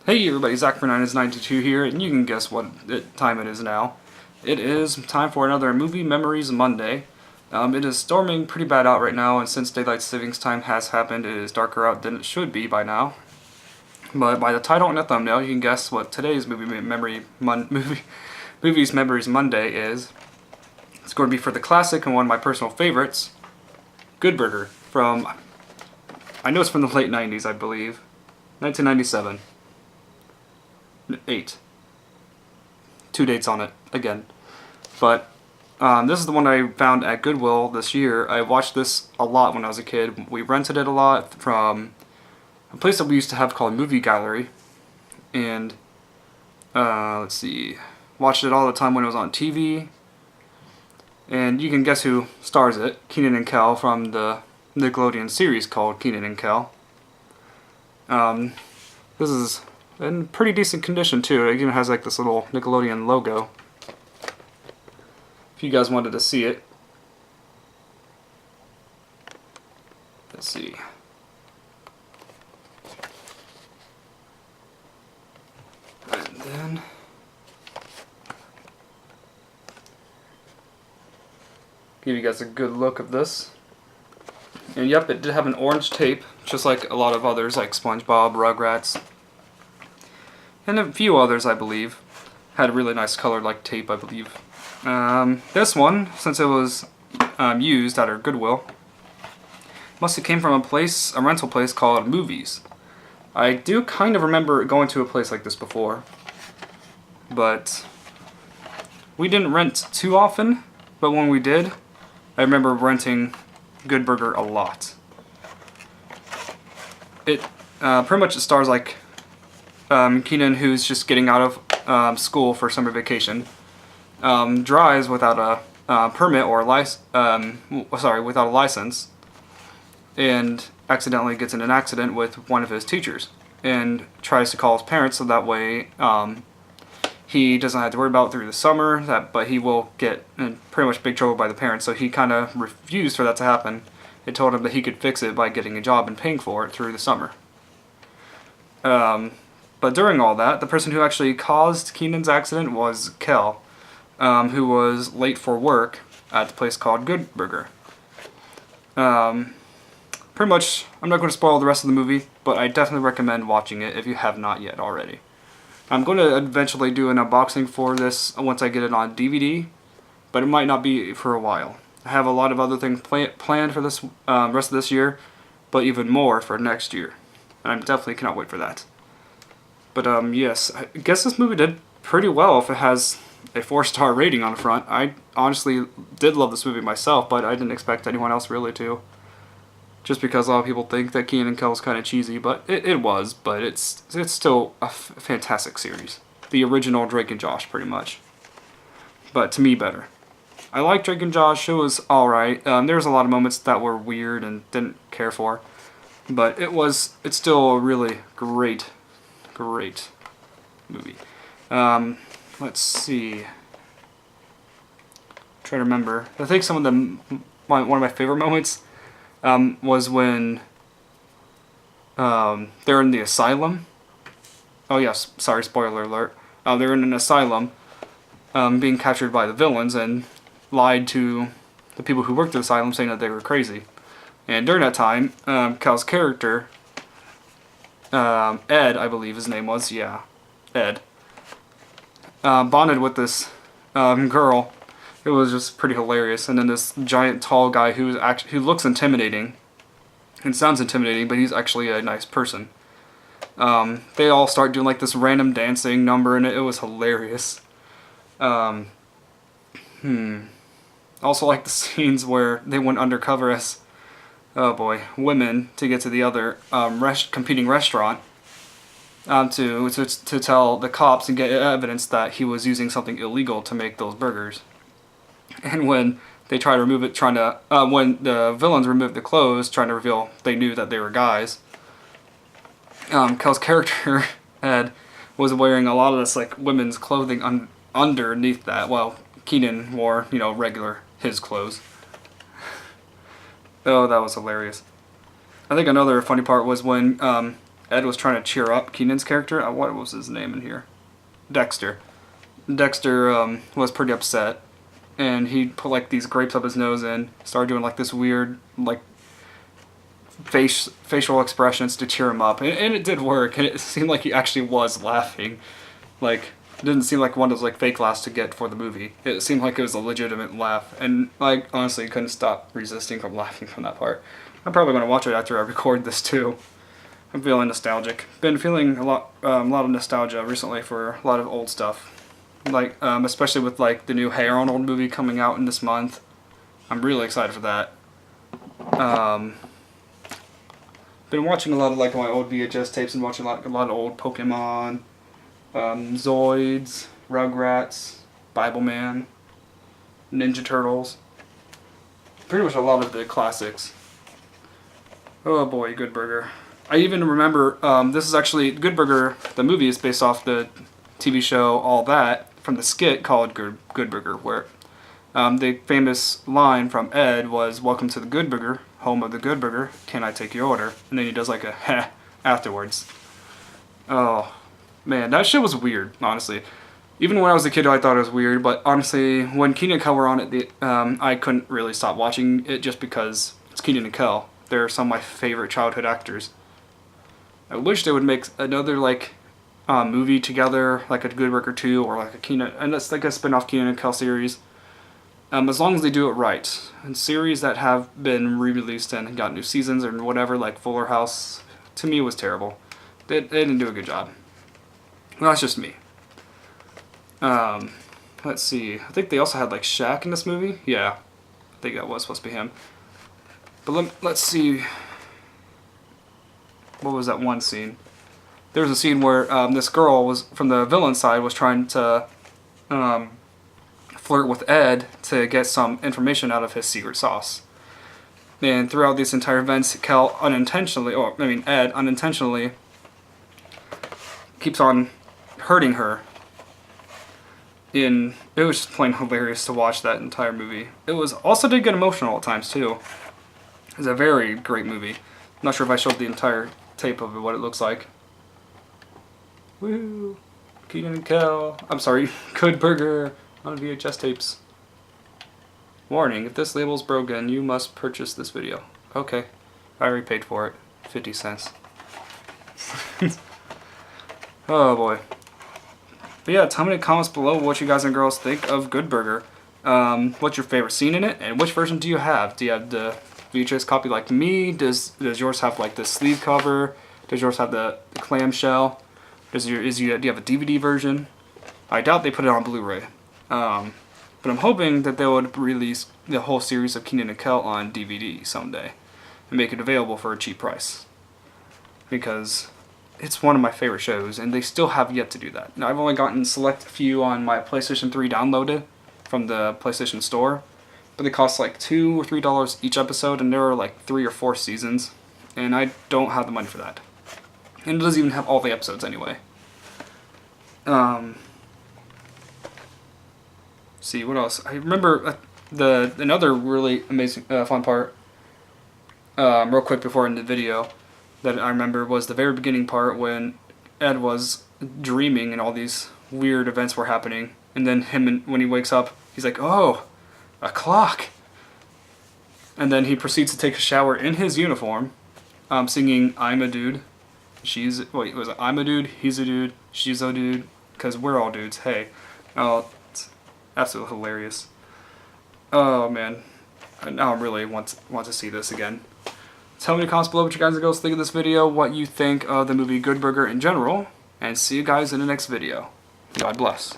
Hey everybody, Zach Fernandez 92 here, and you can guess what time it is now. It is time for another Movie Memories Monday. It is storming pretty bad out right now, and since daylight savings time has happened, it is darker out than it should be by now. But by the title and the thumbnail, you can guess what today's Movies Memories Monday is. It's going to be for the classic and one of my personal favorites, Good Burger, from, I know it's from the late 90s, I believe, 1997. 8. 2 dates on it, again. But this is the one I found at Goodwill this year. I watched this a lot when I was a kid. We rented it a lot from a place that we used to have called Movie Gallery. And, let's see, watched it all the time when it was on TV. And you can guess who stars it. Kenan and Kel from the Nickelodeon series called Kenan and Kel. This is in pretty decent condition too. It even has like this little Nickelodeon logo. If you guys wanted to see it. Let's see. And then give you guys a good look of this. And yep, it did have an orange tape, just like a lot of others like SpongeBob, Rugrats, and a few others, I believe. Had a really nice colored like tape, I believe. This one, since it was used at our Goodwill, must have came from a rental place called Movies. I do kind of remember going to a place like this before, but we didn't rent too often, but when we did, I remember renting Good Burger a lot. It pretty much stars like Kenan, who's just getting out of school for summer vacation, drives without a permit or without a license, and accidentally gets in an accident with one of his teachers, and tries to call his parents so that way he doesn't have to worry about it through the summer. But he will get in pretty much big trouble by the parents, so he kind of refused for that to happen. They told him that he could fix it by getting a job and paying for it through the summer. But during all that, the person who actually caused Kenan's accident was Kel, who was late for work at the place called Good Burger. Pretty much, I'm not going to spoil the rest of the movie, but I definitely recommend watching it if you have not yet already. I'm going to eventually do an unboxing for this once I get it on DVD, but it might not be for a while. I have a lot of other things planned for this rest of this year, but even more for next year. And I definitely cannot wait for that. But yes, I guess this movie did pretty well if it has a 4-star rating on the front. I honestly did love this movie myself, but I didn't expect anyone else really to. Just because a lot of people think that Kenan and Kel is kind of cheesy, but it was, but it's still a fantastic series. The original Drake and Josh, pretty much. But to me, better. I like Drake and Josh. It was alright. There was a lot of moments that were weird and didn't care for. But it's still a really great movie. Let's see. Try to remember. I think some of one of my favorite moments was when they're in the asylum. Oh yes, sorry, spoiler alert. They're in an asylum, being captured by the villains, and lied to the people who worked at the asylum, saying that they were crazy. And during that time, Kel's character, Ed, I believe his name was, yeah, Ed, bonded with this girl. It was just pretty hilarious. And then this giant tall guy who looks intimidating and sounds intimidating, but he's actually a nice person. They all start doing like this random dancing number, and it was hilarious. Also like the scenes where they went undercover as, oh boy, women to get to the other competing restaurant to tell the cops and get evidence that he was using something illegal to make those burgers. And when they try to remove it, when the villains removed the clothes, trying to reveal they knew that they were guys, Kel's character, Ed, was wearing a lot of this like women's clothing underneath that, while Kenan wore, regular his clothes. Oh, that was hilarious. I think another funny part was when Ed was trying to cheer up Keenan's character. What was his name in here? Dexter. Dexter was pretty upset, and he put like these grapes up his nose and started doing like this weird like facial expressions to cheer him up, and it did work, and it seemed like he actually was laughing. Like, it didn't seem like one of those like fake laughs to get for the movie. It seemed like it was a legitimate laugh, and like honestly couldn't stop resisting from laughing from that part. I'm probably going to watch it after I record this too. I'm feeling nostalgic. Been feeling a lot of nostalgia recently for a lot of old stuff. Like, especially with like the new Hey Arnold movie coming out in this month. I'm really excited for that. Been watching a lot of like my old VHS tapes and watching a lot of old Pokemon, Zoids, Rugrats, Bible Man, Ninja Turtles. Pretty much a lot of the classics. Oh boy, Good Burger. I even remember, this is actually, Good Burger, the movie is based off the TV show All That, from the skit called Good Burger, where the famous line from Ed was, "Welcome to the Good Burger, home of the Good Burger, can I take your order?" And then he does like a heh afterwards. Oh, man, that shit was weird, honestly. Even when I was a kid, I thought it was weird, but honestly, when Kenan and Kel were on it, I couldn't really stop watching it just because it's Kenan and Kel. They're some of my favorite childhood actors. I wish they would make another, like, movie together, like a Good Burger 2, or like a Kenan, and it's like a spin-off Kenan and Kel series. As long as they do it right. And series that have been re-released and got new seasons or whatever, like Fuller House, to me was terrible. They didn't do a good job. Well, that's just me. Let's see. I think they also had like Shaq in this movie. Yeah, I think that was supposed to be him. But let's see. What was that one scene? There was a scene where this girl was from the villain side was trying to flirt with Ed to get some information out of his secret sauce. And throughout these entire events, Ed unintentionally keeps on hurting her. It was just plain hilarious to watch that entire movie. It was also did get emotional at times too. It's a very great movie. I'm not sure if I showed the entire tape of it, what it looks like. Woo! Kenan and Kel. I'm sorry, Good Burger on VHS tapes. Warning, if this label's broken, you must purchase this video. Okay. I already paid for it. 50 cents. Oh boy. But yeah, tell me in the comments below what you guys and girls think of Good Burger. What's your favorite scene in it, and which version do you have? Do you have the VHS copy like me? Does yours have like the sleeve cover? Does yours have the clamshell? Do you have a DVD version? I doubt they put it on Blu-ray. But I'm hoping that they would release the whole series of Kenan and Kel on DVD someday and make it available for a cheap price. Because it's one of my favorite shows, and they still have yet to do that. Now, I've only gotten select few on my PlayStation 3 downloaded from the PlayStation Store, but they cost like $2 or $3 each episode, and there are like 3 or 4 seasons, and I don't have the money for that. And it doesn't even have all the episodes anyway. See, what else? I remember another really amazing, fun part, real quick before in the video, that I remember was the very beginning part when Ed was dreaming and all these weird events were happening, and then when he wakes up, he's like, "Oh, a clock!" And then he proceeds to take a shower in his uniform, singing "I'm a dude." I'm a dude, he's a dude, she's a dude, because we're all dudes, hey. Oh, it's absolutely hilarious. Oh man, now I really want to see this again. Tell me in the comments below what you guys and girls think of this video, what you think of the movie Good Burger in general, and see you guys in the next video. God bless.